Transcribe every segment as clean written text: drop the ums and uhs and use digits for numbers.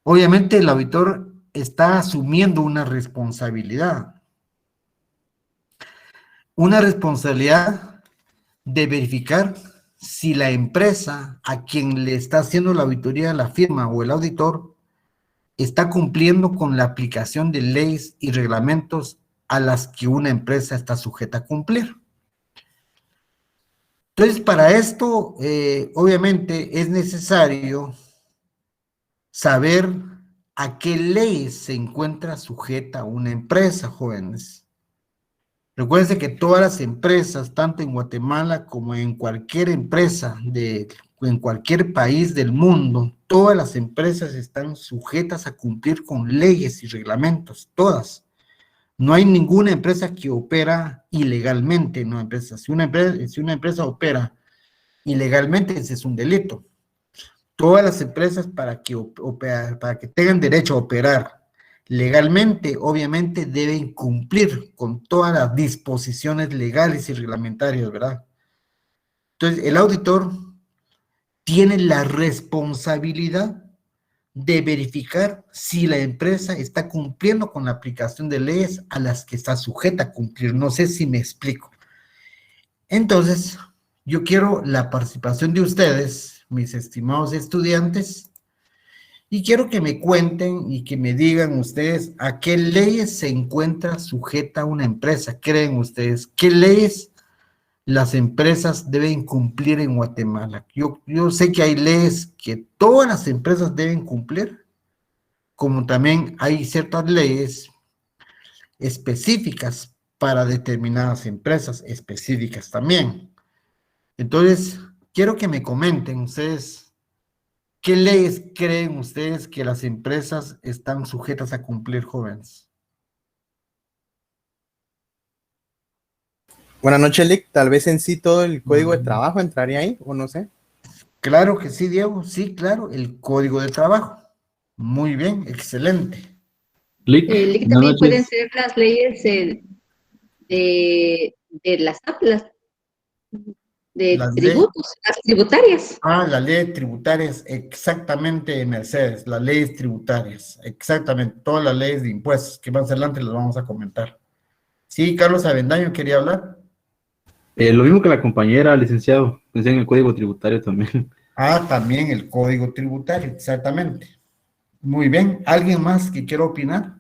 Obviamente el auditor está asumiendo una responsabilidad de verificar si la empresa a quien le está haciendo la auditoría, la firma o el auditor, está cumpliendo con la aplicación de leyes y reglamentos a las que una empresa está sujeta a cumplir. Entonces, para esto, obviamente, es necesario saber a qué leyes se encuentra sujeta una empresa, jóvenes. Recuerden que todas las empresas, tanto en Guatemala como en cualquier empresa en cualquier país del mundo, todas las empresas están sujetas a cumplir con leyes y reglamentos, todas. No hay ninguna empresa que opera ilegalmente, no empresa. Si una empresa opera ilegalmente, ese es un delito. Todas las empresas para que tengan derecho a operar legalmente, obviamente deben cumplir con todas las disposiciones legales y reglamentarias, ¿verdad? Entonces, el auditor tiene la responsabilidad de verificar si la empresa está cumpliendo con la aplicación de leyes a las que está sujeta a cumplir. No sé si me explico. Entonces, yo quiero la participación de ustedes, mis estimados estudiantes, y quiero que me cuenten y que me digan ustedes a qué leyes se encuentra sujeta una empresa. ¿Creen ustedes qué leyes las empresas deben cumplir en Guatemala? Yo sé que hay leyes que todas las empresas deben cumplir, como también hay ciertas leyes específicas para determinadas empresas, específicas también. Entonces, quiero que me comenten ustedes, ¿qué leyes creen ustedes que las empresas están sujetas a cumplir, jóvenes? Buenas noches, Lick. Tal vez en sí todo el código de trabajo entraría ahí, o no sé. Claro que sí, Diego. Sí, claro, el código de trabajo. Muy bien, excelente. Lick, Buenas también pueden noches. ser las leyes de las de Las leyes, tributos, las tributarias. las leyes tributarias, exactamente, Mercedes, las leyes tributarias, exactamente, todas las leyes de impuestos que más adelante las vamos a comentar. Sí, Carlos Avendaño quería hablar. Lo mismo que la compañera, licenciado, pensé en el código tributario también. También el código tributario, exactamente. Muy bien, ¿alguien más que quiera opinar?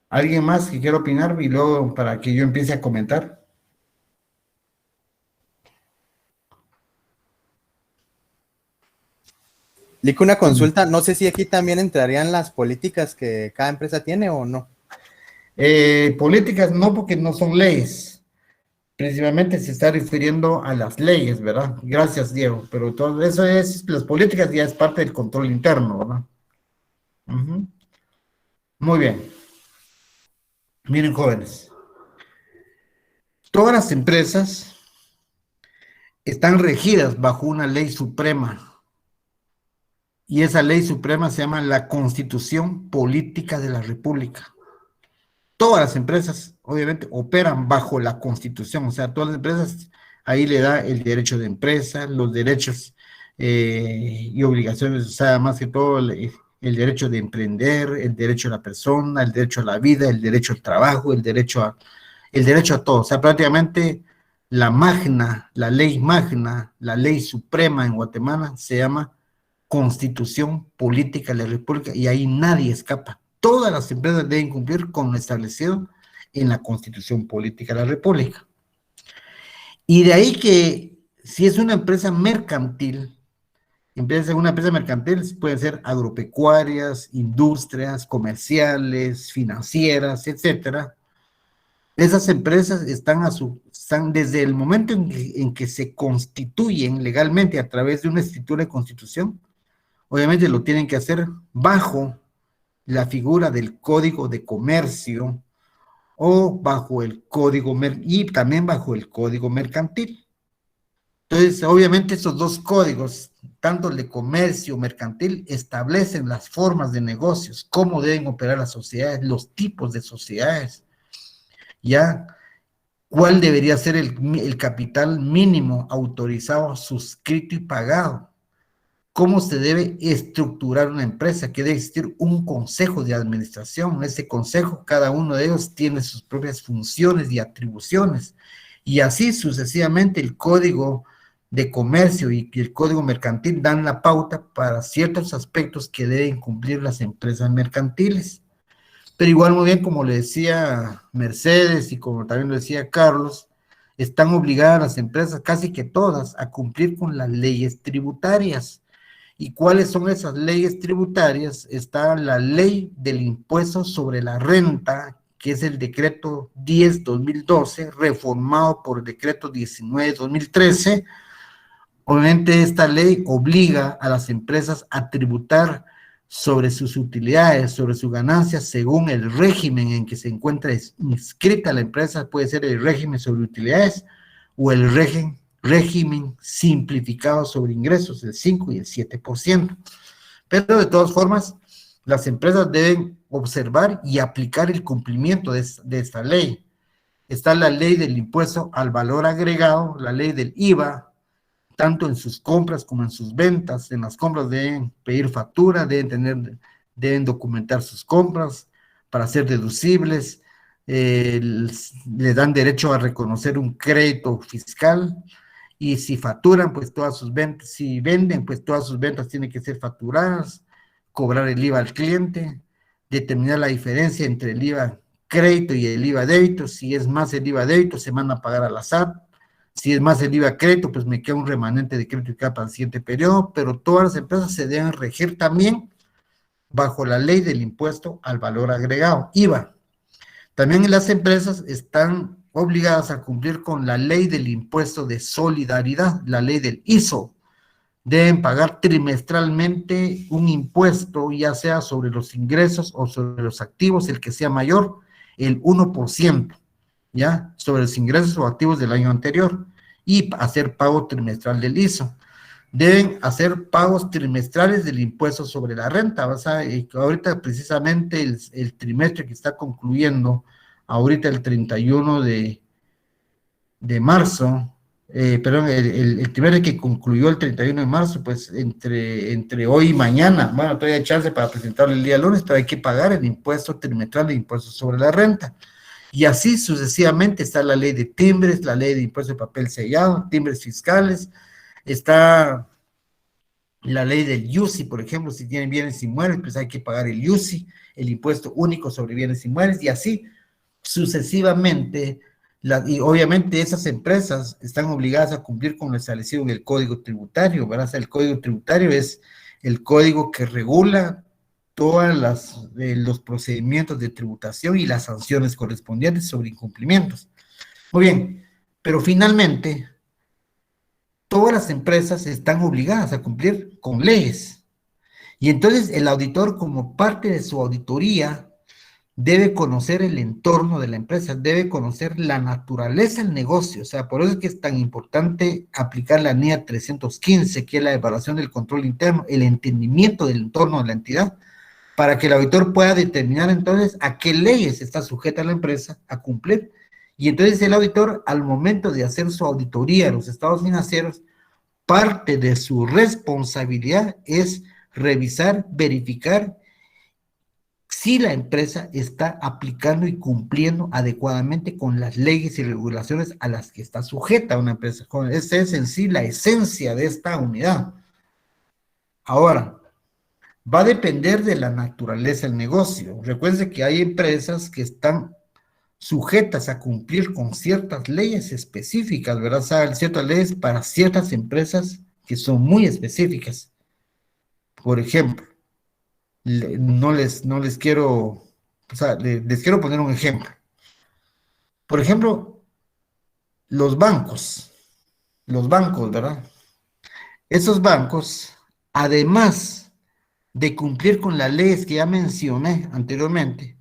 ¿Alguien más que quiera opinar? Y luego para que yo empiece a comentar. Lick, una consulta, no sé si aquí también entrarían las políticas que cada empresa tiene o no. Políticas no, porque no son leyes. Principalmente se está refiriendo a las leyes, ¿verdad? Gracias, Diego. Pero todo eso es, las políticas ya es parte del control interno, ¿verdad? Ujú. Muy bien. Miren, jóvenes. Todas las empresas están regidas bajo una ley suprema. Y esa ley suprema se llama la Constitución Política de la República. Todas las empresas, obviamente, operan bajo la Constitución, o sea, todas las empresas, ahí le da el derecho de empresa, los derechos y obligaciones, o sea, más que todo el derecho de emprender, el derecho a la persona, el derecho a la vida, el derecho al trabajo, el derecho a todo, o sea, prácticamente la ley magna, la ley suprema en Guatemala se llama Constitución Política de la República y ahí nadie escapa. Todas las empresas deben cumplir con lo establecido en la Constitución Política de la República. Y de ahí que si es una empresa mercantil, una empresa mercantil pueden ser agropecuarias, industrias, comerciales, financieras, etcétera. Esas empresas están desde el momento en que se constituyen legalmente a través de una escritura de constitución, obviamente lo tienen que hacer bajo la figura del Código de Comercio o bajo el y también bajo el Código Mercantil. Entonces, obviamente esos dos códigos, tanto el de comercio mercantil, establecen las formas de negocios, cómo deben operar las sociedades, los tipos de sociedades, ya cuál debería ser el capital mínimo autorizado, suscrito y pagado. cómo se debe estructurar una empresa, que debe existir un consejo de administración. Ese consejo, cada uno de ellos tiene sus propias funciones y atribuciones, y así sucesivamente el código de comercio y el código mercantil dan la pauta para ciertos aspectos que deben cumplir las empresas mercantiles. Pero igual, muy bien, como le decía Mercedes y como también lo decía Carlos, están obligadas las empresas, casi que todas, a cumplir con las leyes tributarias. ¿Y cuáles son esas leyes tributarias? Está la ley del impuesto sobre la renta, que es el decreto 10-2012, reformado por el decreto 19-2013. Obviamente esta ley obliga a las empresas a tributar sobre sus utilidades, sobre sus ganancias, según el régimen en que se encuentra inscrita la empresa. Puede ser el régimen sobre utilidades o el régimen simplificado sobre ingresos, el 5 y el 7%. Pero de todas formas, las empresas deben observar y aplicar el cumplimiento de esta ley. Está la ley del impuesto al valor agregado, la ley del IVA, tanto en sus compras como en sus ventas. En las compras deben pedir factura, deben documentar sus compras para ser deducibles, le dan derecho a reconocer un crédito fiscal, y si facturan, pues todas sus ventas, si venden, pues todas sus ventas tienen que ser facturadas, cobrar el IVA al cliente, determinar la diferencia entre el IVA crédito y el IVA débito. Si es más el IVA débito, se manda a pagar a la SAT. Si es más el IVA crédito, pues me queda un remanente de crédito que para el siguiente periodo. Pero todas las empresas se deben regir también bajo la ley del impuesto al valor agregado, IVA. También las empresas están obligadas a cumplir con la ley del impuesto de solidaridad, la ley del ISO. Deben pagar trimestralmente un impuesto, ya sea sobre los ingresos o sobre los activos, el que sea mayor, el 1%, ¿ya? Sobre los ingresos o activos del año anterior, y hacer pago trimestral del ISO. Deben hacer pagos trimestrales del impuesto sobre la renta. Ahorita precisamente el trimestre que está concluyendo, ahorita el 31 de marzo, perdón, el trimestre que concluyó el 31 de marzo, pues entre hoy y mañana, bueno, todavía hay chance para presentarlo el día lunes, pero hay que pagar el impuesto trimestral de impuesto sobre la renta. Y así sucesivamente está la ley de timbres, la ley de impuesto de papel sellado, timbres fiscales, está la ley del IUSI, por ejemplo. Si tienen bienes inmuebles, pues hay que pagar el IUSI, el impuesto único sobre bienes inmuebles, y así sucesivamente. Y obviamente esas empresas están obligadas a cumplir con lo establecido en el Código Tributario, ¿verdad? O sea, el Código Tributario es el código que regula todos los procedimientos de tributación y las sanciones correspondientes sobre incumplimientos. Muy bien, pero finalmente todas las empresas están obligadas a cumplir con leyes, y entonces el auditor, como parte de su auditoría, debe conocer el entorno de la empresa, debe conocer la naturaleza del negocio. O sea, por eso es que es tan importante aplicar la NIA 315, que es la evaluación del control interno, el entendimiento del entorno de la entidad, para que el auditor pueda determinar entonces a qué leyes está sujeta la empresa a cumplir. Y entonces el auditor, al momento de hacer su auditoría de los estados financieros, parte de su responsabilidad es revisar, verificar si la empresa está aplicando y cumpliendo adecuadamente con las leyes y regulaciones a las que está sujeta una empresa. Esa es en sí la esencia de esta unidad. Ahora, va a depender de la naturaleza del negocio. Recuerden que hay empresas que están sujetas a cumplir con ciertas leyes específicas, ¿verdad? O sea, ciertas leyes para ciertas empresas que son muy específicas. Por ejemplo, no les quiero, o sea, les quiero poner un ejemplo. Por ejemplo, los bancos, ¿verdad? Esos bancos, además de cumplir con las leyes que ya mencioné anteriormente,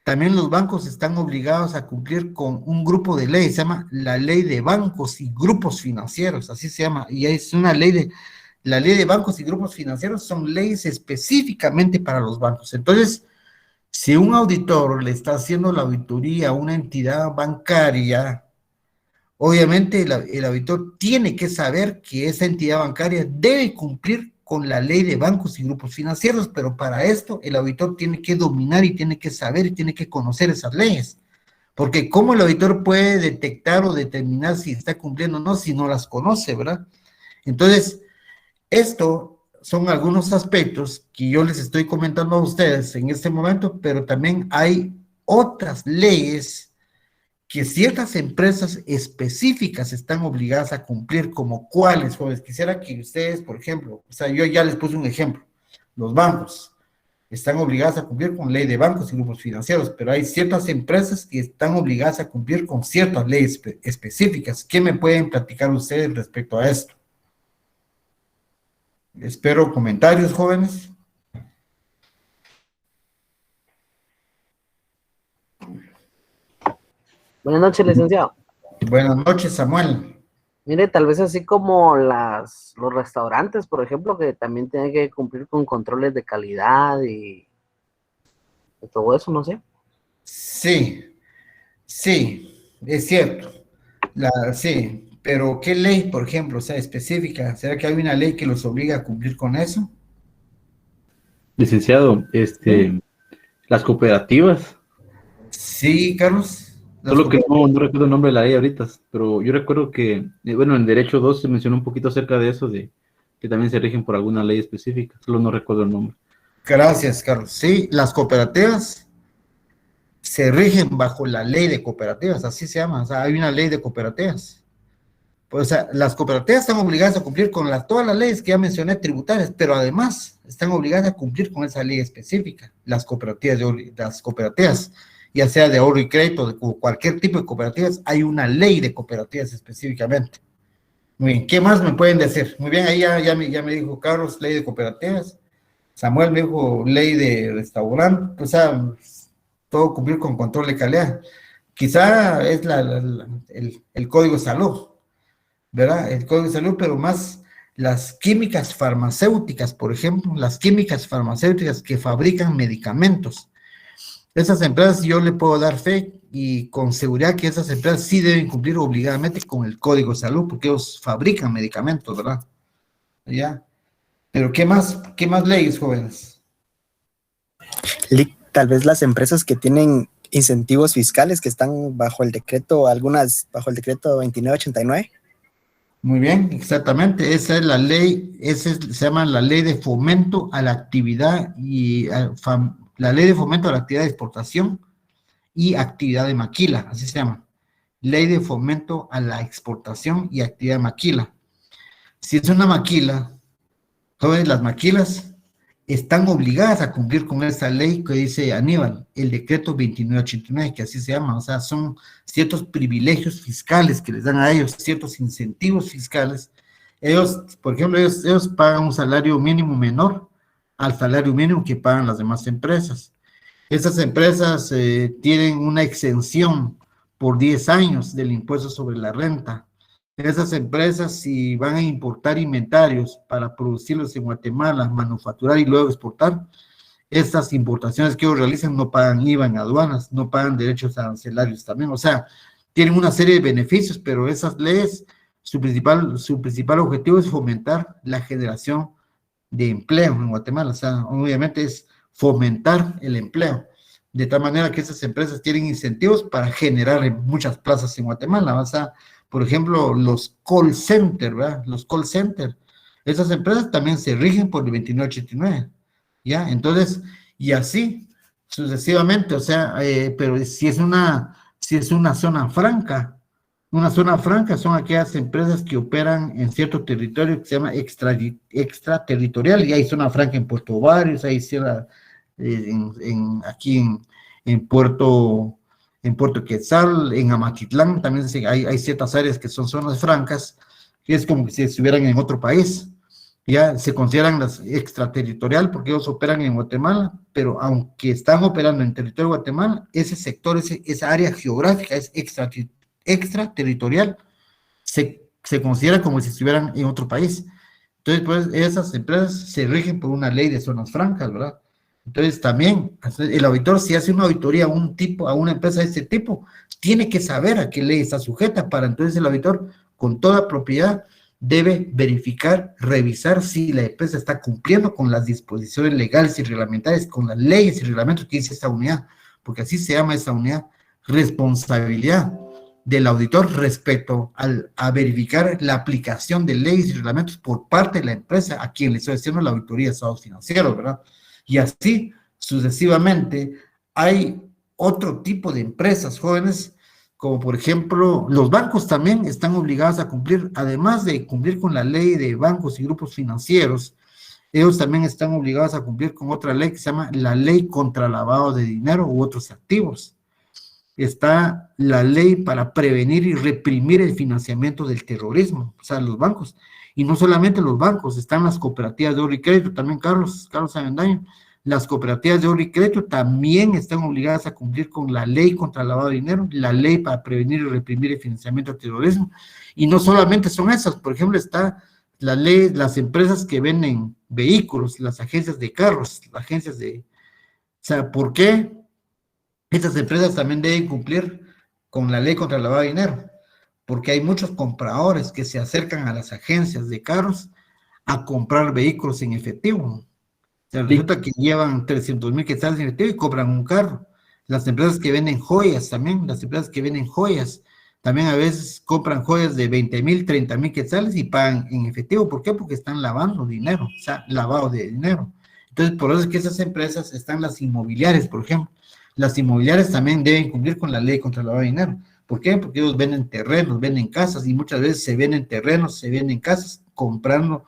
también los bancos están obligados a cumplir con un grupo de leyes, se llama la Ley de Bancos y Grupos Financieros, así se llama, y es una ley la Ley de Bancos y Grupos Financieros son leyes específicamente para los bancos. Entonces, si un auditor le está haciendo la auditoría a una entidad bancaria, obviamente el auditor tiene que saber que esa entidad bancaria debe cumplir con la ley de bancos y grupos financieros, pero para esto el auditor tiene que dominar y tiene que saber y tiene que conocer esas leyes. Porque ¿cómo el auditor puede detectar o determinar si está cumpliendo o no si no las conoce, ¿verdad? Entonces, esto son algunos aspectos que yo les estoy comentando a ustedes en este momento, pero también hay otras leyes que ciertas empresas específicas están obligadas a cumplir, como cuáles, jóvenes. Quisiera que ustedes, por ejemplo, o sea, yo ya les puse un ejemplo, los bancos están obligadas a cumplir con ley de bancos y grupos financieros, pero hay ciertas empresas que están obligadas a cumplir con ciertas leyes específicas. ¿Qué me pueden platicar ustedes respecto a esto? Espero comentarios, jóvenes. Buenas noches, licenciado. Buenas noches, Samuel. Mire, tal vez así como los restaurantes, por ejemplo, que también tienen que cumplir con controles de calidad y todo eso, no sé. Sí, es cierto. Sí, pero ¿qué ley, por ejemplo, o sea, específica? ¿Será que hay una ley que los obliga a cumplir con eso? Licenciado, las cooperativas, Sí, Carlos. solo que no recuerdo el nombre de la ley ahorita, pero yo recuerdo que, bueno, en Derecho 2 se mencionó un poquito acerca de eso, de que también se rigen por alguna ley específica, solo no recuerdo el nombre. Gracias, Carlos. Sí, las cooperativas se rigen bajo la ley de cooperativas, así se llama, o sea, hay una ley de cooperativas. Pues, o sea, las cooperativas están obligadas a cumplir con todas las leyes que ya mencioné tributarias, pero además están obligadas a cumplir con esa ley específica, las cooperativas, ya sea de ahorro y crédito, de cualquier tipo de cooperativas, hay una ley de cooperativas específicamente. Muy bien, ¿qué más me pueden decir? Muy bien, ahí ya me dijo Carlos, ley de cooperativas. Samuel me dijo ley de restaurante, o sea, todo cumplir con control de calidad. Quizá es el código de salud, ¿verdad? El código de salud, pero más las químicas farmacéuticas, por ejemplo, las químicas farmacéuticas que fabrican medicamentos. Esas empresas yo le puedo dar fe y con seguridad que esas empresas sí deben cumplir obligadamente con el código de salud, porque ellos fabrican medicamentos, ¿verdad? ¿Ya? Pero ¿qué más leyes, jóvenes? Tal vez las empresas que tienen incentivos fiscales que están bajo el decreto, algunas bajo el decreto 2989. Muy bien, exactamente, esa es la ley, se llama la ley de fomento a la actividad la ley de fomento a la actividad de exportación y actividad de maquila, así se llama, ley de fomento a la exportación y actividad de maquila. Si es una maquila, todas las maquilas están obligadas a cumplir con esa ley que dice Aníbal, el decreto 2989, que así se llama, o sea, son ciertos privilegios fiscales que les dan a ellos, ciertos incentivos fiscales. Ellos, por ejemplo, ellos pagan un salario mínimo menor al salario mínimo que pagan las demás empresas. Esas empresas tienen una exención por 10 años del impuesto sobre la renta. Esas empresas, si van a importar inventarios para producirlos en Guatemala, manufacturar y luego exportar, estas importaciones que ellos realizan no pagan IVA en aduanas, no pagan derechos arancelarios también, o sea, tienen una serie de beneficios, pero esas leyes, su principal objetivo es fomentar la generación de empleo en Guatemala, o sea, obviamente es fomentar el empleo, de tal manera que esas empresas tienen incentivos para generar muchas plazas en Guatemala, o sea, por ejemplo, los call centers, ¿verdad? Los call centers, esas empresas también se rigen por el 2989, ¿ya? Entonces, y así sucesivamente, o sea, pero si es una zona franca son aquellas empresas que operan en cierto territorio que se llama extraterritorial, y hay zona franca en Puerto Barrios, hay aquí en Puerto Quetzal, en Amatitlán, también hay ciertas áreas que son zonas francas, que es como si estuvieran en otro país, ya se consideran las extraterritorial porque ellos operan en Guatemala, pero aunque están operando en territorio de Guatemala, ese sector, esa área geográfica es extraterritorial, se considera como si estuvieran en otro país. Entonces, pues, esas empresas se rigen por una ley de zonas francas, ¿verdad? Entonces, también, el auditor, si hace una auditoría a una empresa de este tipo, tiene que saber a qué ley está sujeta para entonces el auditor, con toda propiedad, debe verificar, revisar si la empresa está cumpliendo con las disposiciones legales y reglamentarias, con las leyes y reglamentos que dice esta unidad, porque así se llama esta unidad, responsabilidad del auditor respecto a verificar la aplicación de leyes y reglamentos por parte de la empresa a quien le estoy haciendo la auditoría de estados financieros, ¿verdad? Y así sucesivamente. Hay otro tipo de empresas, jóvenes, como por ejemplo, los bancos también están obligados a cumplir, además de cumplir con la ley de bancos y grupos financieros, ellos también están obligados a cumplir con otra ley que se llama la ley contra lavado de dinero u otros activos. Está la ley para prevenir y reprimir el financiamiento del terrorismo, o sea, los bancos. Y no solamente los bancos, están las cooperativas de ahorro y crédito, también Carlos Avendaño. Las cooperativas de ahorro y crédito también están obligadas a cumplir con la ley contra el lavado de dinero, la ley para prevenir y reprimir el financiamiento del terrorismo. Y no solamente son esas, por ejemplo, está la ley, las empresas que venden vehículos, las agencias de carros, las agencias de... O sea, ¿por qué estas empresas también deben cumplir con la ley contra el lavado de dinero? Porque hay muchos compradores que se acercan a las agencias de carros a comprar vehículos en efectivo. O sea, resulta que llevan 300,000 quetzales en efectivo y compran un carro. Las empresas que venden joyas también, las empresas que venden joyas, también a veces compran joyas de 20,000, 30,000 quetzales y pagan en efectivo. ¿Por qué? Porque están lavando dinero, o sea, lavado de dinero. Entonces, por eso es que esas empresas están las inmobiliarias, por ejemplo. Las inmobiliarias también deben cumplir con la ley contra el lavado de dinero. ¿Por qué? Porque ellos venden terrenos, venden casas, y muchas veces se venden terrenos, se venden casas, comprando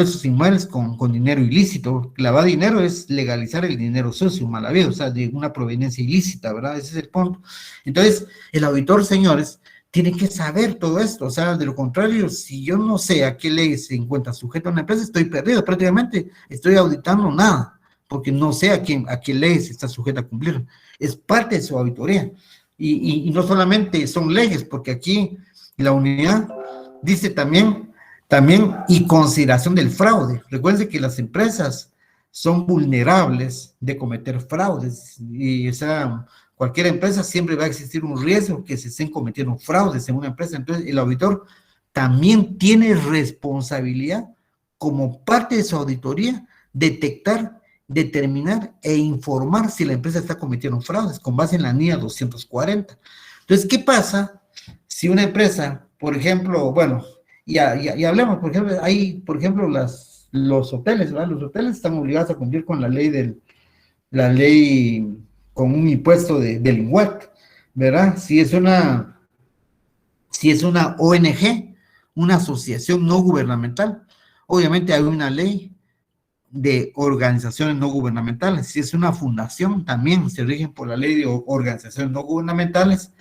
esos inmuebles con dinero ilícito. Lavar dinero es legalizar el dinero sucio, mal habido, o sea, de una proveniencia ilícita, ¿verdad? Ese es el punto. Entonces, el auditor, señores, tiene que saber todo esto, o sea, de lo contrario, si yo no sé a qué ley se encuentra sujeta una empresa, estoy perdido, prácticamente estoy auditando nada, porque no sé a qué ley se está sujeta a cumplir. Es parte de su auditoría. Y no solamente son leyes, porque aquí la unidad dice también, y consideración del fraude. Recuerden que las empresas son vulnerables de cometer fraudes, y o sea, cualquier empresa siempre va a existir un riesgo que se estén cometiendo fraudes en una empresa. Entonces, el auditor también tiene responsabilidad, como parte de su auditoría, detectar, determinar e informar si la empresa está cometiendo fraudes con base en la NIA 240. Entonces, ¿qué pasa si una empresa, por ejemplo, bueno, y hablemos, por ejemplo, hay, por ejemplo, los hoteles, ¿verdad? Los hoteles están obligados a cumplir con la ley con un impuesto del INWAC, ¿verdad? Si es una ONG, una asociación no gubernamental, obviamente hay una ley de organizaciones no gubernamentales. Si es una fundación, también se rigen por la ley de organizaciones no gubernamentales.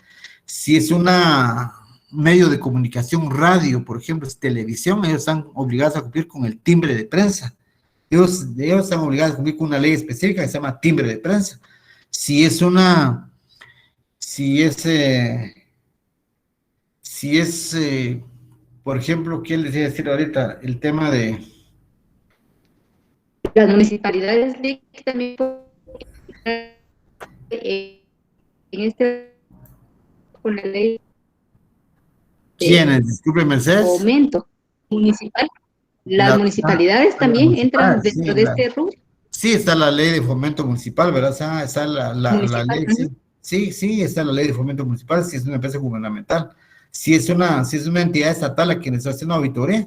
Si es una medio de comunicación, radio, por ejemplo, es televisión, ellos están obligados a cumplir con el timbre de prensa. Ellos están obligados a cumplir con una ley específica que se llama timbre de prensa. Por ejemplo, ¿qué les iba a decir ahorita? El tema de... Las municipalidades también con la ley ¿Quiénes? Disculpe, Mercedes. Fomento municipal. Las municipalidades también entran dentro de este rubro. Sí, está la ley de fomento municipal, ¿verdad? Está la ley, sí, está la ley de fomento municipal, si es una empresa gubernamental. Si es una entidad estatal a quien está haciendo auditoría,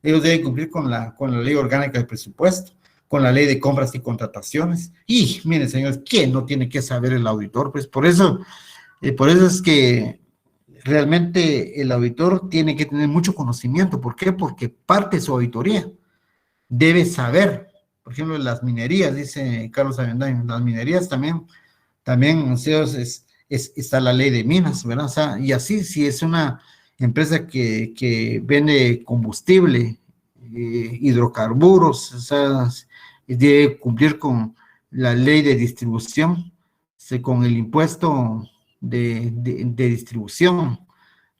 ellos deben cumplir con la ley orgánica del presupuesto, con la ley de compras y contrataciones. Y, miren, señores, ¿quién no tiene que saber el auditor? Pues por eso es que realmente el auditor tiene que tener mucho conocimiento. ¿Por qué? Porque parte de su auditoría debe saber. Por ejemplo, las minerías, dice Carlos Avendaño, las minerías también o sea, está la ley de minas, ¿verdad? O sea, y así, si es una empresa que vende combustible, hidrocarburos, o sea, debe cumplir con la ley de distribución, con el impuesto de distribución,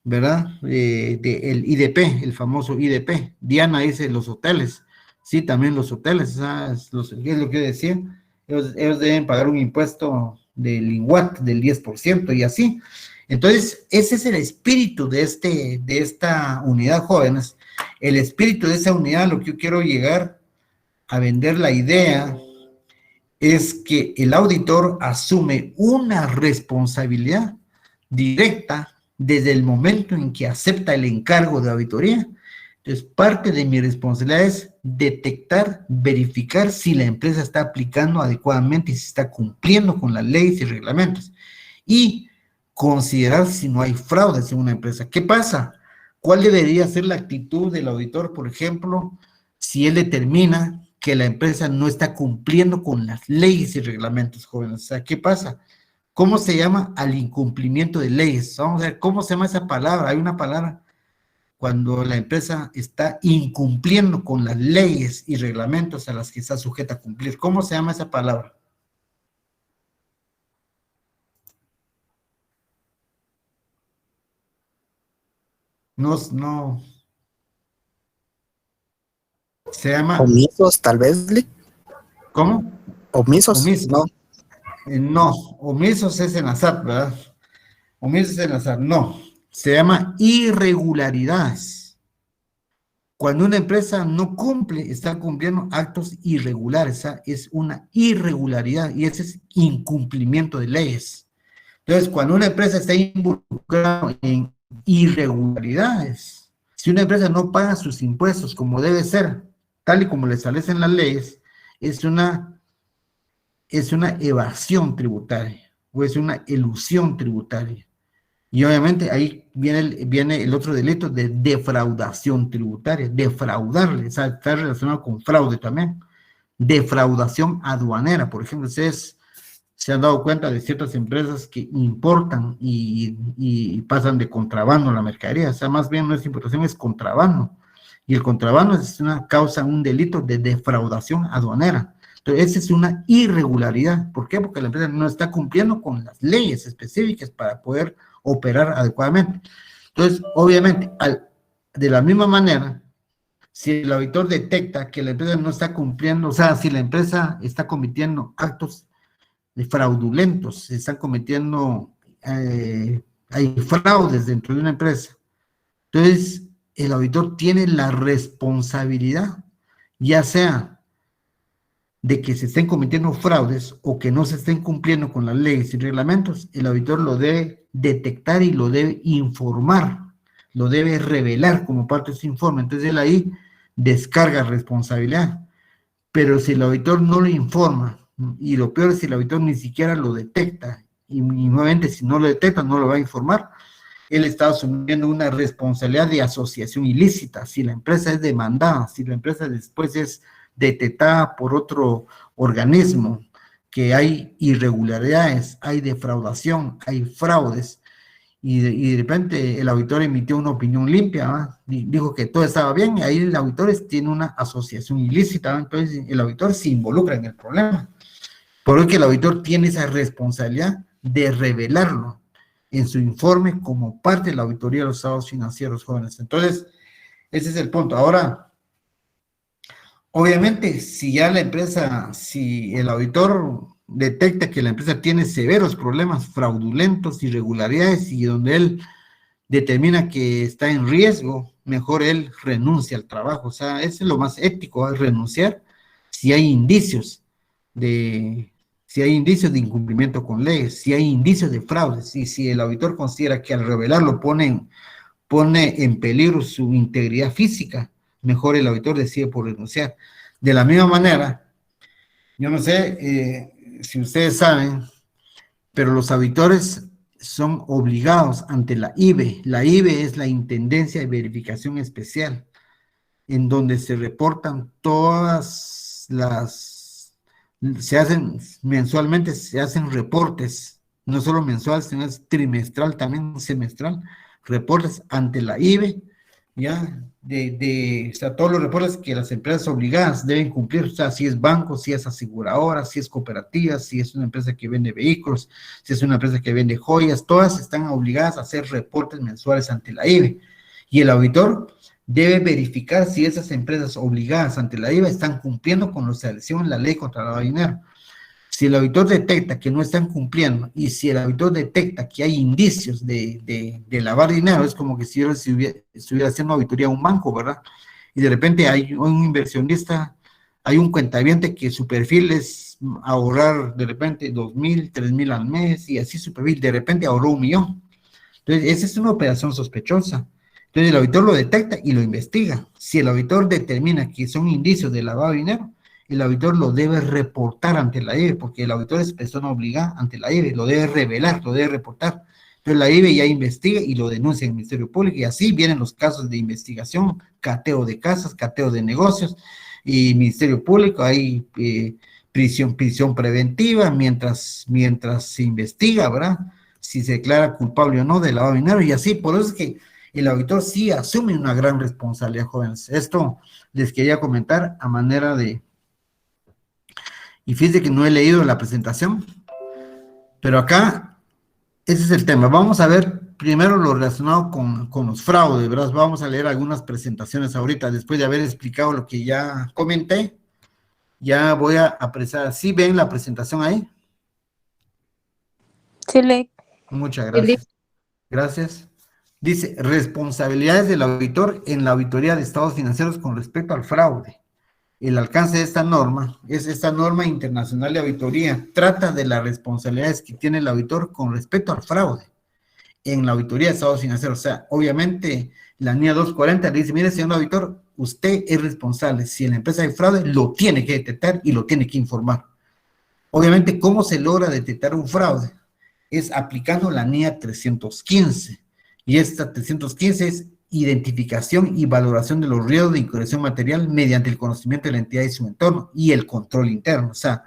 ¿verdad? El IDP, el famoso IDP. Diana dice los hoteles, sí, también los hoteles, es lo que decía, ellos deben pagar un impuesto del INWAC del 10% y así. Entonces, ese es el espíritu de esta unidad, jóvenes. El espíritu de esa unidad, lo que yo quiero llegar a vender la idea, es que el auditor asume una responsabilidad directa desde el momento en que acepta el encargo de auditoría. Entonces, parte de mi responsabilidad es detectar, verificar si la empresa está aplicando adecuadamente y si está cumpliendo con las leyes y reglamentos. Y considerar si no hay fraudes en una empresa. ¿Qué pasa? ¿Cuál debería ser la actitud del auditor, por ejemplo, si él determina que la empresa no está cumpliendo con las leyes y reglamentos, jóvenes? O sea, ¿qué pasa? ¿Cómo se llama al incumplimiento de leyes? Vamos a ver, ¿cómo se llama esa palabra? Hay una palabra cuando la empresa está incumpliendo con las leyes y reglamentos a las que está sujeta a cumplir. ¿Cómo se llama esa palabra? No. Se llama... Omisos, tal vez, Lick. ¿Cómo? Omisos, Omisos. no. No, omisos es en la SAT, ¿verdad? Omisos es en la SAT, no. Se llama irregularidades. Cuando una empresa no cumple, está cumpliendo actos irregulares, esa es una irregularidad y ese es incumplimiento de leyes. Entonces, cuando una empresa está involucrada en irregularidades, si una empresa no paga sus impuestos como debe ser, tal y como le establecen las leyes, es una evasión tributaria o es una elusión tributaria. Y obviamente ahí viene el otro delito de defraudación tributaria, defraudarle, o sea, está relacionado con fraude también. Defraudación aduanera, por ejemplo, ustedes se han dado cuenta de ciertas empresas que importan y pasan de contrabando la mercadería, o sea, más bien no es importación, es contrabando. Y el contrabando es una causa, un delito de defraudación aduanera. Entonces, esa es una irregularidad. ¿Por qué? Porque la empresa no está cumpliendo con las leyes específicas para poder operar adecuadamente. Entonces, obviamente, de la misma manera, si el auditor detecta que la empresa no está cumpliendo, o sea, si la empresa está cometiendo actos fraudulentos, se están cometiendo, hay fraudes dentro de una empresa, entonces el auditor tiene la responsabilidad, ya sea de que se estén cometiendo fraudes o que no se estén cumpliendo con las leyes y reglamentos, el auditor lo debe detectar y lo debe informar, lo debe revelar como parte de su informe. Entonces él ahí descarga responsabilidad. Pero si el auditor no lo informa, y lo peor es si el auditor ni siquiera lo detecta, y nuevamente si no lo detecta no lo va a informar, él está asumiendo una responsabilidad de asociación ilícita. Si la empresa es demandada, si la empresa después es detectada por otro organismo, que hay irregularidades, hay defraudación, hay fraudes, y de repente el auditor emitió una opinión limpia, ¿verdad? Dijo que todo estaba bien, y ahí el auditor tiene una asociación ilícita, ¿verdad? Entonces el auditor se involucra en el problema. Por lo que el auditor tiene esa responsabilidad de revelarlo en su informe como parte de la auditoría de los estados financieros, jóvenes. Entonces, ese es el punto. Ahora, obviamente, si ya la empresa, si el auditor detecta que la empresa tiene severos problemas fraudulentos, irregularidades, y donde él determina que está en riesgo, mejor él renuncia al trabajo. O sea, eso es lo más ético, es renunciar si hay indicios de incumplimiento con leyes, si hay indicios de fraudes, y si el auditor considera que al revelarlo pone en peligro su integridad física, mejor el auditor decide por renunciar. De la misma manera, yo no sé si ustedes saben, pero los auditores son obligados ante la IVE. La IVE es la Intendencia de Verificación Especial, en donde se reportan todas mensualmente se hacen reportes, no solo mensual, sino es trimestral, también semestral, reportes ante la IVE, ya, o sea, todos los reportes que las empresas obligadas deben cumplir, o sea, si es banco, si es aseguradora, si es cooperativa, si es una empresa que vende vehículos, si es una empresa que vende joyas, todas están obligadas a hacer reportes mensuales ante la IVE, y el auditor debe verificar si esas empresas obligadas ante la IVA están cumpliendo con lo establecido en la ley contra el lavado de dinero. Si el auditor detecta que no están cumpliendo y si el auditor detecta que hay indicios de lavar dinero, es como que si yo estuviera haciendo auditoría a un banco, ¿verdad? Y de repente hay un inversionista, hay un cuentaviente que su perfil es ahorrar de repente 2,000, 3,000 al mes y así su perfil de repente ahorró 1,000,000. Entonces, esa es una operación sospechosa. Entonces, el auditor lo detecta y lo investiga. Si el auditor determina que son indicios de lavado de dinero, el auditor lo debe reportar ante la IBE, porque el auditor es persona obligada ante la IBE, lo debe revelar, lo debe reportar. Entonces, la IBE ya investiga y lo denuncia en el Ministerio Público, y así vienen los casos de investigación, cateo de casas, cateo de negocios, y Ministerio Público, hay prisión preventiva, mientras se investiga, ¿verdad? Si se declara culpable o no de lavado de dinero, y así, por eso es que el auditor sí asume una gran responsabilidad, jóvenes. Esto les quería comentar a manera de... Y fíjense que no he leído la presentación, pero acá, ese es el tema. Vamos a ver primero lo relacionado con los fraudes, ¿verdad? Vamos a leer algunas presentaciones ahorita, después de haber explicado lo que ya comenté. Ya voy a apreciar. ¿Sí ven la presentación ahí? Sí, le. Muchas gracias. Gracias. Dice, responsabilidades del auditor en la auditoría de estados financieros con respecto al fraude. El alcance de esta norma es esta norma internacional de auditoría. Trata de las responsabilidades que tiene el auditor con respecto al fraude en la auditoría de estados financieros. O sea, obviamente, la NIA 240 le dice, mire, señor auditor, usted es responsable. Si en la empresa hay fraude, lo tiene que detectar y lo tiene que informar. Obviamente, ¿cómo se logra detectar un fraude? Es aplicando la NIA 315. Y esta 315 es identificación y valoración de los riesgos de incorrección material mediante el conocimiento de la entidad y su entorno y el control interno. O sea,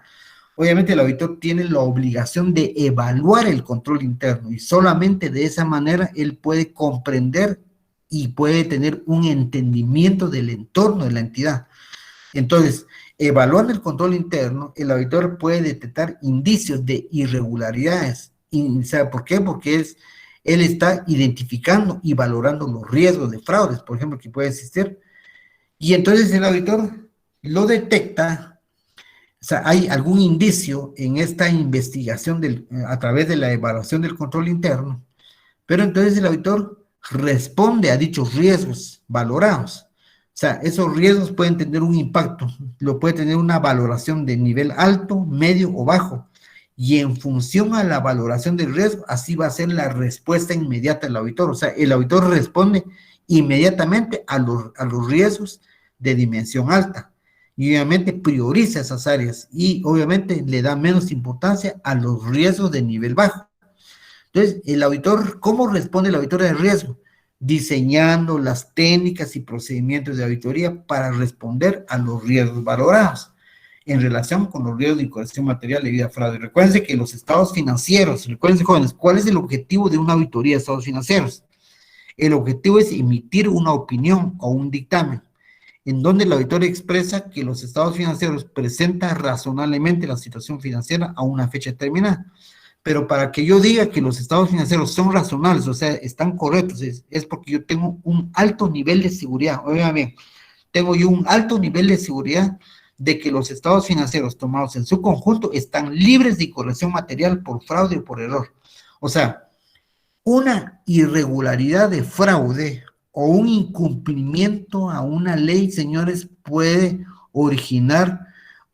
obviamente el auditor tiene la obligación de evaluar el control interno y solamente de esa manera él puede comprender y puede tener un entendimiento del entorno de la entidad. Entonces, evaluando el control interno, el auditor puede detectar indicios de irregularidades. ¿Sabe por qué? Porque él está identificando y valorando los riesgos de fraudes, por ejemplo, que puede existir. Y entonces el auditor lo detecta. O sea, hay algún indicio en esta investigación a través de la evaluación del control interno, pero entonces el auditor responde a dichos riesgos valorados. O sea, esos riesgos pueden tener un impacto, lo puede tener una valoración de nivel alto, medio o bajo, y en función a la valoración del riesgo, así va a ser la respuesta inmediata del auditor. O sea, el auditor responde inmediatamente a los riesgos de dimensión alta. Y obviamente prioriza esas áreas y obviamente le da menos importancia a los riesgos de nivel bajo. Entonces, el auditor, ¿cómo responde el auditor de riesgo? Diseñando las técnicas y procedimientos de auditoría para responder a los riesgos valorados en relación con los riesgos de incorrección material debido a fraude. Recuérdense que los estados financieros, recuérdense jóvenes, ¿cuál es el objetivo de una auditoría de estados financieros? El objetivo es emitir una opinión o un dictamen en donde el auditor expresa que los estados financieros presentan razonablemente la situación financiera a una fecha determinada. Pero para que yo diga que los estados financieros son razonables, o sea, están correctos, es porque yo tengo un alto nivel de seguridad. Oigan bien, tengo yo un alto nivel de seguridad de que los estados financieros tomados en su conjunto están libres de incorrección material por fraude o por error. O sea, una irregularidad de fraude o un incumplimiento a una ley, señores, puede originar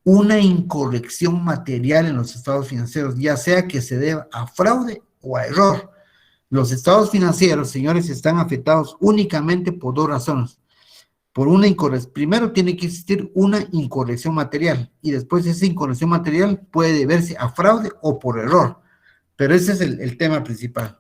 una incorrección material en los estados financieros, ya sea que se deba a fraude o a error. Los estados financieros, señores, están afectados únicamente por dos razones. Por una incorrección, primero tiene que existir una incorrección material y después esa incorrección material puede deberse a fraude o por error, pero ese es el tema principal.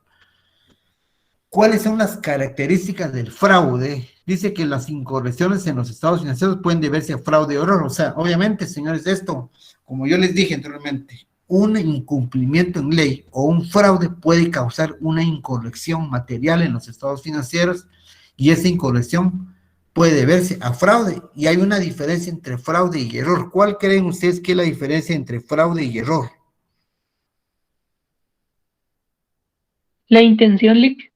¿Cuáles son las características del fraude? Dice que las incorrecciones en los estados financieros pueden deberse a fraude o error. O sea, obviamente, señores, esto, como yo les dije anteriormente, un incumplimiento en ley o un fraude puede causar una incorrección material en los estados financieros y esa incorrección puede deberse a fraude. Y hay una diferencia entre fraude y error. ¿Cuál creen ustedes que es la diferencia entre fraude y error? La intención, Lick.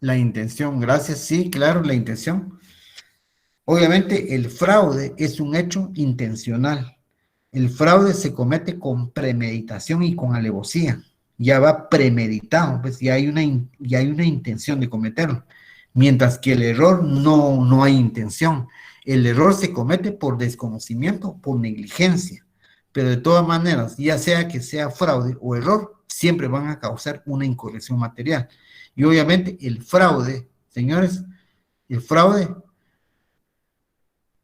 La intención, gracias, sí, claro, la intención. Obviamente el fraude es un hecho intencional, El fraude se comete con premeditación y con alevosía. Ya va premeditado, pues ya hay una intención de cometerlo. Mientras que el error no hay intención. El error se comete por desconocimiento, por negligencia. Pero de todas maneras, ya sea que sea fraude o error, siempre van a causar una incorrección material. Y obviamente el fraude, señores, el fraude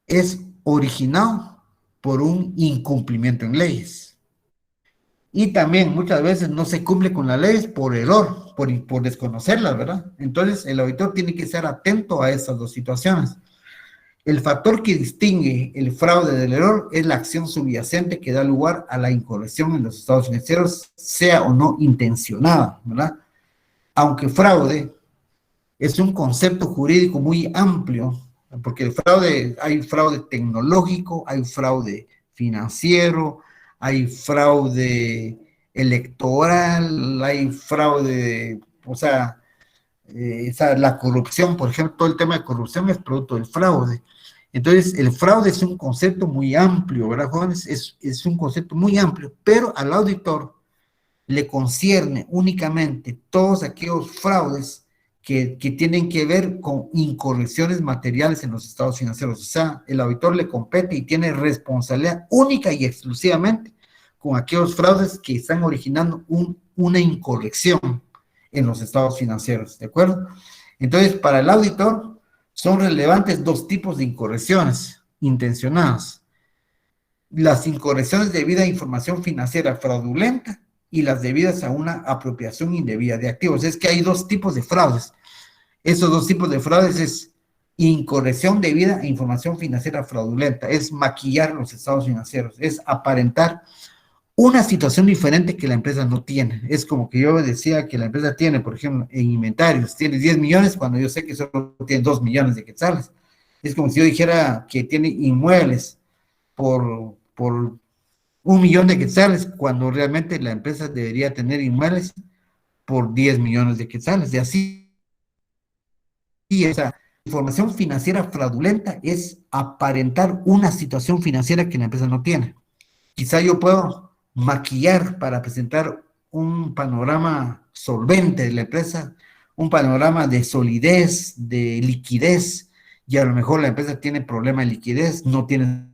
es originado por un incumplimiento en leyes. Y también muchas veces no se cumple con las leyes por error, por desconocerlas, ¿verdad? Entonces el auditor tiene que estar atento a estas dos situaciones. El factor que distingue el fraude del error es la acción subyacente que da lugar a la incorrección en los estados financieros, sea o no intencionada, ¿verdad? Aunque fraude es un concepto jurídico muy amplio, porque el fraude, hay fraude tecnológico, hay fraude financiero, hay fraude electoral, hay fraude, o sea, la corrupción, por ejemplo, todo el tema de corrupción es producto del fraude. Entonces, el fraude es un concepto muy amplio, ¿verdad, jóvenes? Es un concepto muy amplio, pero al auditor le concierne únicamente todos aquellos fraudes que tienen que ver con incorrecciones materiales en los estados financieros. O sea, el auditor le compete y tiene responsabilidad única y exclusivamente con aquellos fraudes que están originando una incorrección en los estados financieros, ¿de acuerdo? Entonces, para el auditor son relevantes dos tipos de incorrecciones intencionadas: las incorrecciones debidas a información financiera fraudulenta y las debidas a una apropiación indebida de activos. Es que hay dos tipos de fraudes. Esos dos tipos de fraudes es incorrección debida a información financiera fraudulenta, es maquillar los estados financieros, es aparentar una situación diferente que la empresa no tiene. Es como que yo decía que la empresa tiene, por ejemplo, en inventarios, tiene 10 millones cuando yo sé que solo tiene 2 millones de quetzales. Es como si yo dijera que tiene inmuebles por 1 millón de quetzales, cuando realmente la empresa debería tener inmuebles por 10 millones de quetzales. Y así, y esa información financiera fraudulenta es aparentar una situación financiera que la empresa no tiene. Quizá yo puedo maquillar para presentar un panorama solvente de la empresa, un panorama de solidez, de liquidez, y a lo mejor la empresa tiene problema de liquidez, no tiene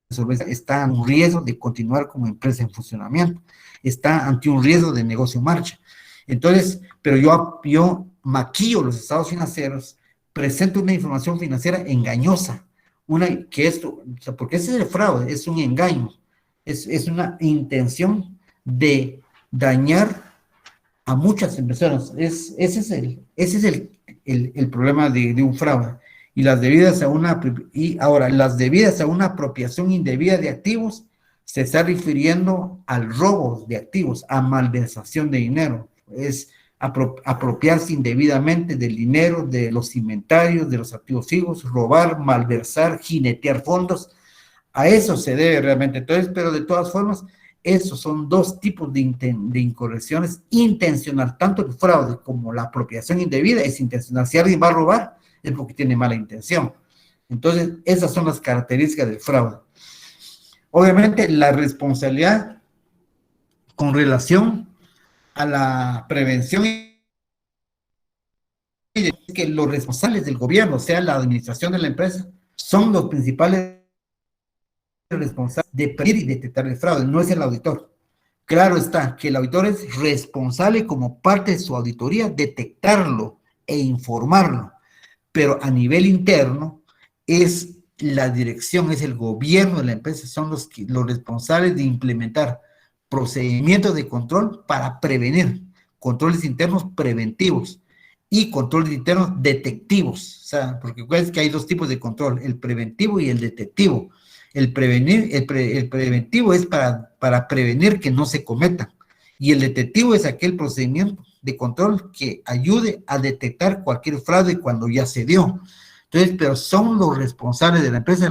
solvencia, está en un riesgo de continuar como empresa en funcionamiento, está ante un riesgo de negocio en marcha. Entonces, pero yo maquillo los estados financieros, presento una información financiera engañosa, porque ese es el fraude, es un engaño, es una intención de dañar a muchas personas. Ese es el problema de un fraude. Y las debidas a una apropiación indebida de activos se está refiriendo al robo de activos, a malversación de dinero. Es apropiarse indebidamente del dinero, de los inventarios, de los activos fijos, robar, malversar, jinetear fondos. A eso se debe realmente. Entonces, pero de todas formas, esos son dos tipos de incorrecciones intencional. Tanto el fraude como la apropiación indebida es intencional. Si alguien va a robar, es porque tiene mala intención. Entonces, esas son las características del fraude. Obviamente, la responsabilidad con relación a la prevención es que los responsables del gobierno, o sea, la administración de la empresa, son los principales responsables de prevenir y detectar el fraude, no es el auditor. Claro está que el auditor es responsable como parte de su auditoría detectarlo e informarlo, pero a nivel interno es la dirección, es el gobierno de la empresa, son los responsables de implementar procedimientos de control para prevenir, controles internos preventivos y controles internos detectivos, o sea, porque es que hay dos tipos de control, el preventivo y el detectivo. El preventivo es para prevenir que no se cometan, y el detectivo es aquel procedimiento de control que ayude a detectar cualquier fraude cuando ya se dio. Entonces, pero son los responsables de la empresa,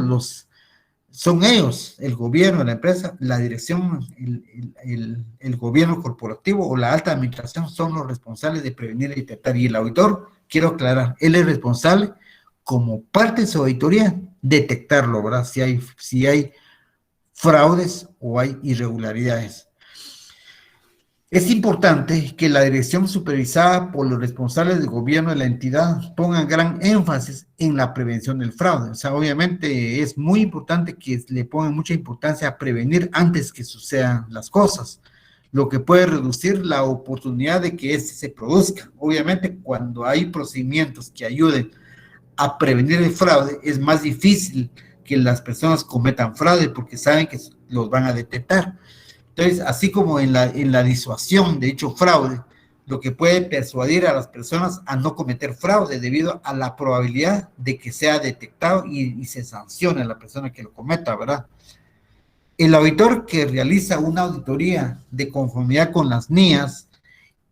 son ellos, el gobierno de la empresa, la dirección, el gobierno corporativo o la alta administración son los responsables de prevenir y detectar. Y el auditor, quiero aclarar, él es responsable como parte de su auditoría detectarlo, ¿verdad? Si hay fraudes o hay irregularidades. Es importante que la dirección supervisada por los responsables del gobierno de la entidad pongan gran énfasis en la prevención del fraude. O sea, obviamente es muy importante que le pongan mucha importancia a prevenir antes que sucedan las cosas, lo que puede reducir la oportunidad de que este se produzca. Obviamente, cuando hay procedimientos que ayuden a prevenir el fraude, es más difícil que las personas cometan fraude porque saben que los van a detectar. Entonces, así como en la disuasión de hecho fraude, lo que puede persuadir a las personas a no cometer fraude debido a la probabilidad de que sea detectado y se sancione a la persona que lo cometa, ¿verdad? El auditor que realiza una auditoría de conformidad con las NIAs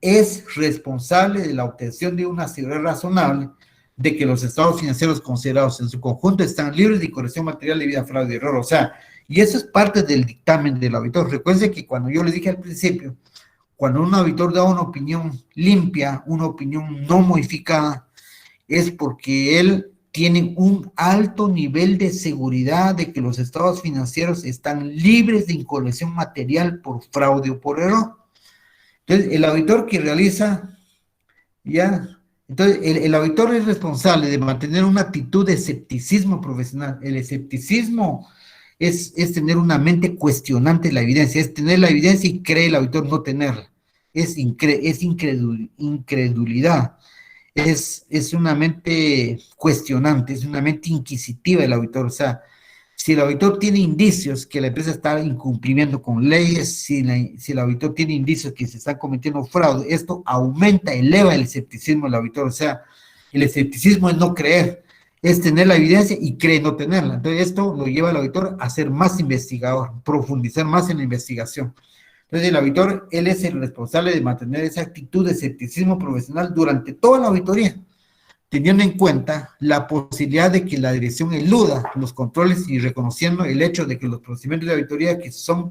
es responsable de la obtención de una seguridad razonable de que los estados financieros considerados en su conjunto están libres de incorrección material debido a fraude y error. O sea, y eso es parte del dictamen del auditor. Recuerden que cuando yo les dije al principio, cuando un auditor da una opinión limpia, una opinión no modificada, es porque él tiene un alto nivel de seguridad de que los estados financieros están libres de incorrección material por fraude o por error. Entonces, el auditor que realiza, entonces el auditor es responsable de mantener una actitud de escepticismo profesional. El escepticismo es tener una mente cuestionante de la evidencia, es tener la evidencia y cree el auditor no tenerla. Es incredulidad. Es una mente cuestionante, es una mente inquisitiva el auditor. O sea, si el auditor tiene indicios que la empresa está incumpliendo con leyes, si el auditor tiene indicios que se está cometiendo fraude, esto aumenta, eleva el escepticismo del auditor. O sea, el escepticismo es no creer, es tener la evidencia y cree no tenerla. Entonces esto lo lleva al auditor a ser más investigador, profundizar más en la investigación. Entonces el auditor, él es el responsable de mantener esa actitud de escepticismo profesional durante toda la auditoría, teniendo en cuenta la posibilidad de que la dirección eluda los controles y reconociendo el hecho de que los procedimientos de auditoría que son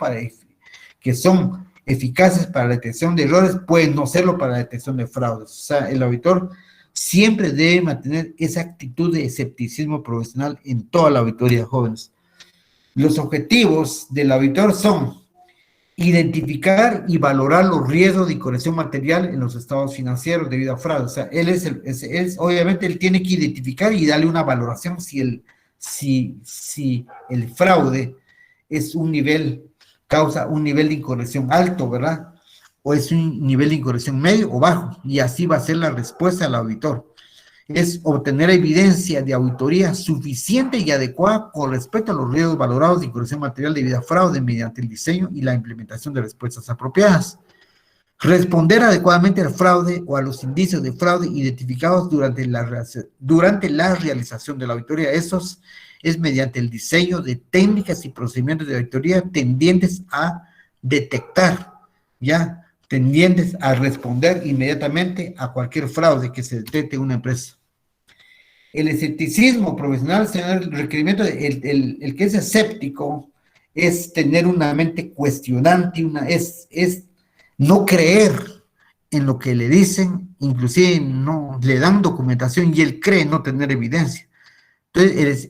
eficaces para la detección de errores pueden no serlo para la detección de fraudes. O sea, el auditor siempre debe mantener esa actitud de escepticismo profesional en toda la auditoría, jóvenes. Los objetivos del auditor son identificar y valorar los riesgos de incorrección material en los estados financieros debido a fraude. O sea, obviamente él tiene que identificar y darle una valoración si el fraude causa un nivel de incorrección alto, ¿verdad? O es un nivel de incorrección medio o bajo, y así va a ser la respuesta al auditor. Es obtener evidencia de auditoría suficiente y adecuada con respecto a los riesgos valorados de incorrección material debido a fraude mediante el diseño y la implementación de respuestas apropiadas. Responder adecuadamente al fraude o a los indicios de fraude identificados durante la realización de la auditoría. Eso es mediante el diseño de técnicas y procedimientos de auditoría tendientes a detectar, tendientes a responder inmediatamente a cualquier fraude que se detecte en una empresa. El escepticismo profesional, el requerimiento, el que es escéptico, es tener una mente cuestionante, es no creer en lo que le dicen, inclusive no le dan documentación y él cree no tener evidencia. Entonces,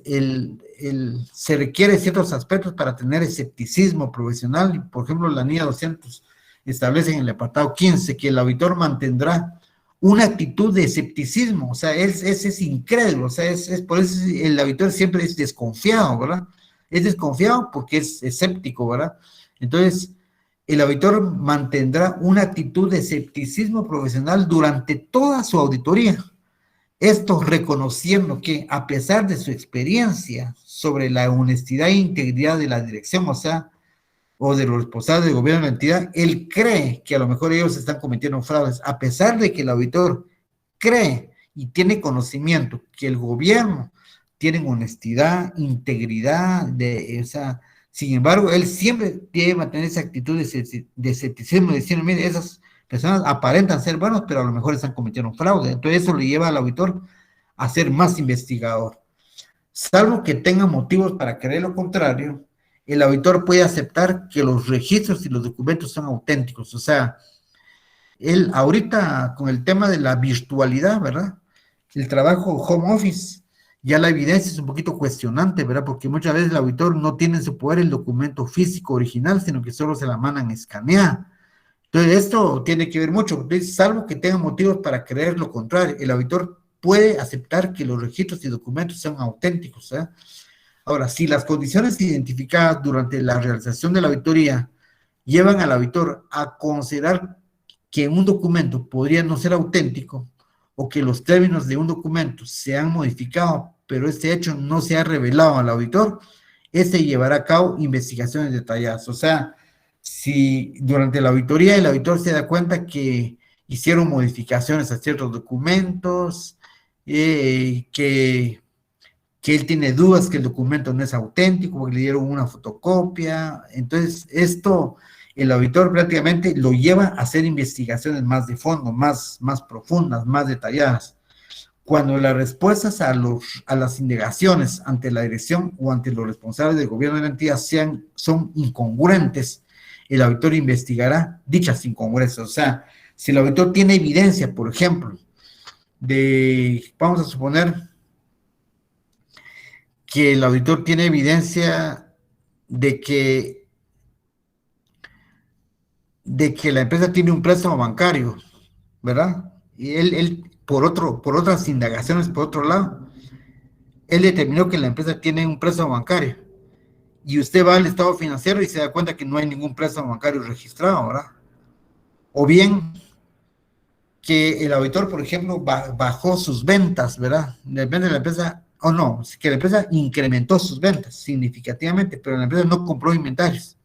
se requiere ciertos aspectos para tener escepticismo profesional. Por ejemplo, la NIA 200 establece en el apartado 15 que el auditor mantendrá una actitud de escepticismo. O sea, es incrédulo. O sea, por eso el auditor siempre es desconfiado, ¿verdad? Es desconfiado porque es escéptico, ¿verdad? Entonces, el auditor mantendrá una actitud de escepticismo profesional durante toda su auditoría. Esto reconociendo que, a pesar de su experiencia sobre la honestidad e integridad de la dirección, o de los responsables del gobierno de la entidad, él cree que a lo mejor ellos están cometiendo fraudes, a pesar de que el auditor cree y tiene conocimiento que el gobierno tiene honestidad, integridad, sin embargo, él siempre debe mantener esa actitud de escepticismo, diciendo, mire, esas personas aparentan ser buenos, pero a lo mejor están cometiendo fraude. Entonces eso le lleva al auditor a ser más investigador. Salvo que tenga motivos para creer lo contrario, el auditor puede aceptar que los registros y los documentos son auténticos. O sea, él ahorita con el tema de la virtualidad, ¿verdad? El trabajo home office, ya la evidencia es un poquito cuestionante, ¿verdad? Porque muchas veces el auditor no tiene en su poder el documento físico original, sino que solo se la mandan escaneada. Entonces, esto tiene que ver mucho, entonces, salvo que tenga motivos para creer lo contrario. El auditor puede aceptar que los registros y documentos sean auténticos, ¿eh? Ahora, si las condiciones identificadas durante la realización de la auditoría llevan al auditor a considerar que un documento podría no ser auténtico, o que los términos de un documento se han modificado, pero este hecho no se ha revelado al auditor, este llevará a cabo investigaciones detalladas. O sea, si durante la auditoría el auditor se da cuenta que hicieron modificaciones a ciertos documentos, que él tiene dudas que el documento no es auténtico, porque le dieron una fotocopia, entonces esto el auditor prácticamente lo lleva a hacer investigaciones más de fondo, más profundas, más detalladas. Cuando las respuestas a las indagaciones ante la dirección o ante los responsables del gobierno de la entidad son incongruentes, el auditor investigará dichas incongruencias. O sea, si el auditor tiene evidencia, por ejemplo, vamos a suponer que el auditor tiene evidencia de que la empresa tiene un préstamo bancario, ¿verdad? Y él por otras indagaciones, por otro lado, él determinó que la empresa tiene un préstamo bancario. Y usted va al estado financiero y se da cuenta que no hay ningún préstamo bancario registrado, ¿verdad? O bien que el auditor, por ejemplo, bajó sus ventas, ¿verdad? Depende de la empresa, o no, que la empresa incrementó sus ventas significativamente, pero la empresa no compró inventarios.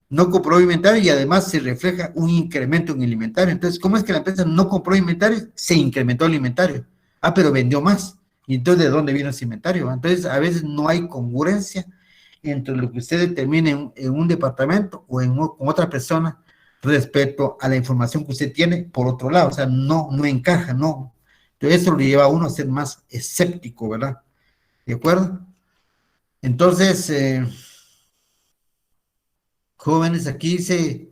No compró inventario y además se refleja un incremento en el inventario. Entonces, ¿cómo es que la empresa no compró inventario? Se incrementó el inventario. Ah, pero vendió más. Y entonces, ¿de dónde vino ese inventario? Entonces, a veces no hay congruencia entre lo que usted determine en un departamento o con otra persona respecto a la información que usted tiene por otro lado. O sea, no encaja, no. Entonces, eso lo lleva a uno a ser más escéptico, ¿verdad? ¿De acuerdo? Entonces, jóvenes, aquí dice,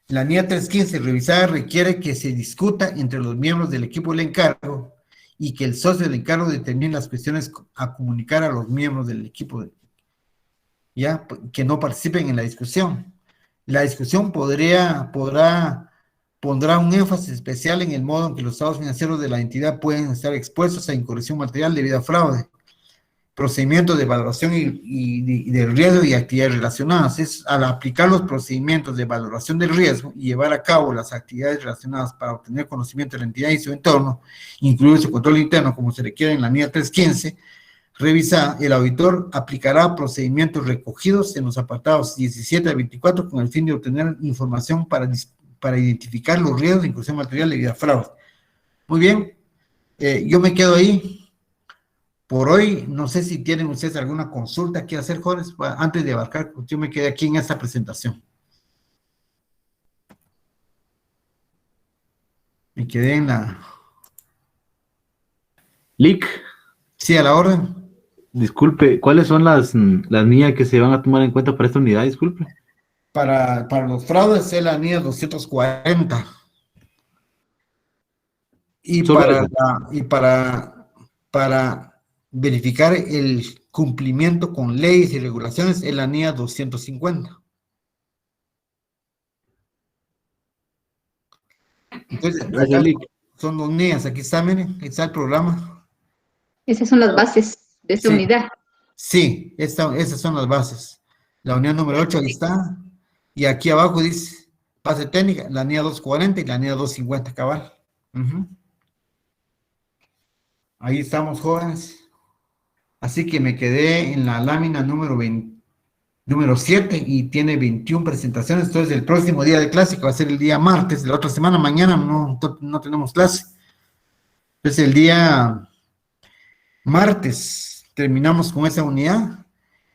la NIA 315 revisada requiere que se discuta entre los miembros del equipo del encargo y que el socio del encargo determine las cuestiones a comunicar a los miembros del equipo, ya, que no participen en la discusión. La discusión pondrá un énfasis especial en el modo en que los estados financieros de la entidad pueden estar expuestos a incorrección material debido a fraude, procedimientos de valoración y de riesgo y actividades relacionadas. Es al aplicar los procedimientos de valoración del riesgo y llevar a cabo las actividades relacionadas para obtener conocimiento de la entidad y su entorno, incluido su control interno, como se requiere en la NIA 315, revisar, el auditor aplicará procedimientos recogidos en los apartados 17 a 24 con el fin de obtener información para identificar los riesgos de incursión material debido a fraude. Muy bien, yo me quedo ahí. Por hoy, no sé si tienen ustedes alguna consulta que hacer, jóvenes, antes de abarcar, yo me quedé aquí en esta presentación. Me quedé en la... Lick, Sí, a la orden. disculpe, ¿cuáles son las NIA que se van a tomar en cuenta para esta unidad? Disculpe. Para los fraudes es la NIA 240. Y para verificar el cumplimiento con leyes y regulaciones es la NIA 250. Entonces, Gracias, Lick. son dos NIAs, aquí está, miren, aquí está el programa. Esas son las bases de esta Sí. unidad. Sí, esas son las bases. La unidad número 8 ahí está, y aquí abajo dice base técnica, la NIA 240 y la NIA 250 cabal. Ahí estamos, jóvenes. Así que me quedé en la lámina número 7 y tiene 21 presentaciones. Entonces, el próximo día de clase, que va a ser el día martes de la otra semana, mañana no tenemos clase. Entonces, el día martes terminamos con esa unidad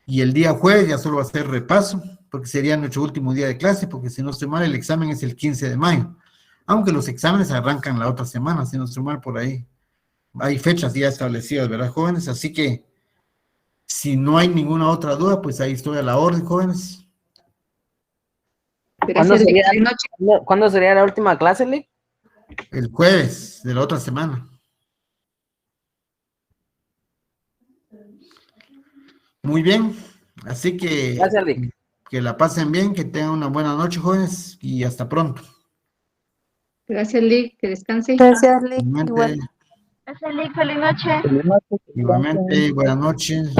y el día jueves ya solo va a ser repaso, porque sería nuestro último día de clase, porque si no estoy mal, el examen es el 15 de mayo. Aunque los exámenes arrancan la otra semana, si no estoy mal por ahí. Hay fechas ya establecidas, ¿verdad, jóvenes? Así que, si no hay ninguna otra duda, pues ahí estoy a la orden, jóvenes. Gracias, Lick. Buenas noches. ¿Cuándo sería la última clase, Lick? El jueves de la otra semana. Muy bien, así que Gracias, Lick. que la pasen bien, que tengan una buena noche, jóvenes, y hasta pronto. Gracias, Lick, que descanse. Gracias, Lick. Igualmente, Igual. Gracias, Lick. Feliz noche. igualmente, buenas noches.